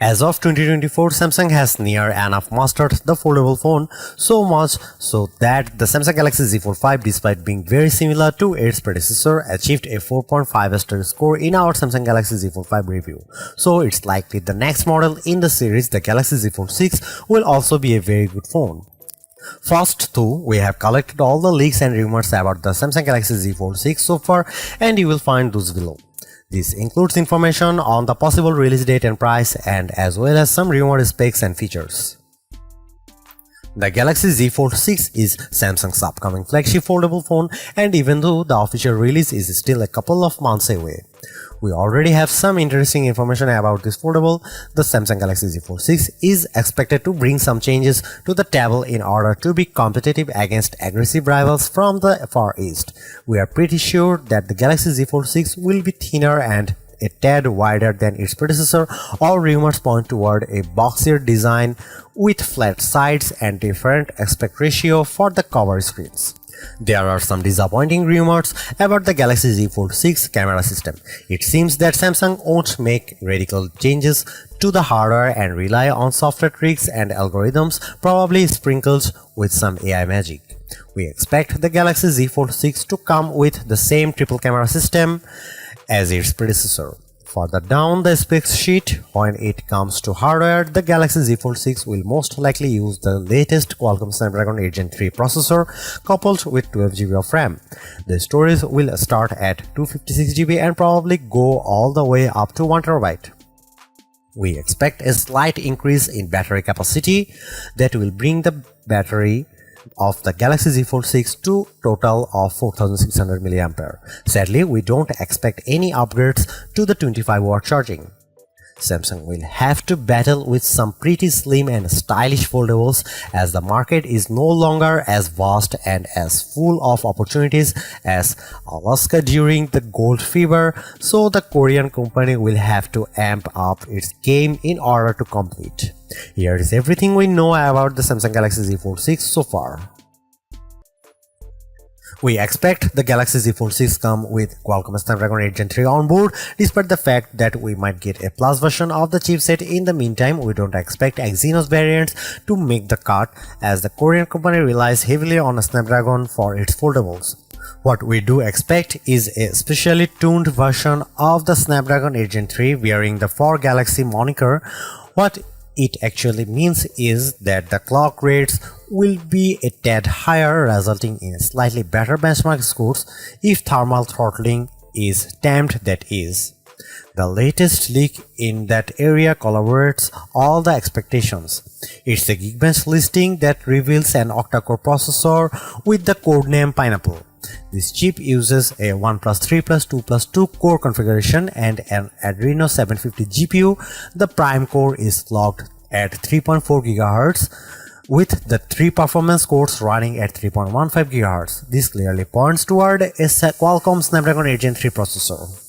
As of 2024, Samsung has near enough mastered the foldable phone, so much so that the Samsung Galaxy Z Fold 5, despite being very similar to its predecessor, achieved a 4.5 star score in our Samsung Galaxy Z Fold 5 review. So it's likely the next model in the series, the Galaxy Z Fold 6, will also be a very good phone. First though, we have collected all the leaks and rumors about the Samsung Galaxy Z Fold 6 so far, and you will find those below. This includes information on the possible release date and price, and as well as some rumored specs and features. The Galaxy Z Fold 6 is Samsung's upcoming flagship foldable phone, and even though the official release is still a couple of months away, we already have some interesting information about this foldable. The Samsung Galaxy Z Fold 6 is expected to bring some changes to the table in order to be competitive against aggressive rivals from the Far East. We are pretty sure that the Galaxy Z Fold 6 will be thinner and a tad wider than its predecessor. All rumors point toward a boxier design with flat sides and different aspect ratio for the cover screens. There are some disappointing rumors about the Galaxy Z Fold 6 camera system. It seems that Samsung won't make radical changes to the hardware and rely on software tricks and algorithms, probably sprinkled with some AI magic. We expect the Galaxy Z Fold 6 to come with the same triple camera system as its predecessor. Further down the specs sheet, when it comes to hardware, the Galaxy Z Fold 6 will most likely use the latest Qualcomm Snapdragon 8 Gen 3 processor coupled with 12GB of RAM. The storage will start at 256GB and probably go all the way up to 1TB. We expect a slight increase in battery capacity that will bring the battery of the Galaxy Z Fold 6 to total of 4600 mAh. Sadly, we don't expect any upgrades to the 25W charging. Samsung will have to battle with some pretty slim and stylish foldables, as the market is no longer as vast and as full of opportunities as Alaska during the gold fever, so the Korean company will have to amp up its game in order to compete. Here is everything we know about the Samsung Galaxy Z Fold 6 so far. We expect the Galaxy Z Fold 6 come with Qualcomm Snapdragon 8 Gen 3 on board. Despite the fact that we might get a plus version of the chipset in the meantime, we don't expect Exynos variants to make the cut, as the Korean company relies heavily on a Snapdragon for its foldables. What we do expect is a specially tuned version of the Snapdragon 8 Gen 3 wearing the For Galaxy moniker. What it actually means is that the clock rates will be a tad higher, resulting in slightly better benchmark scores if thermal throttling is tamed, that is. The latest leak in that area corroborates all the expectations. It's a Geekbench listing that reveals an octa-core processor with the codename Pineapple. This chip uses a 1+3+2+2 core configuration and an Adreno 750 GPU. The Prime core is locked at 3.4 GHz, with the 3 performance cores running at 3.15 GHz. This clearly points toward a Qualcomm Snapdragon 8 Gen 3 processor.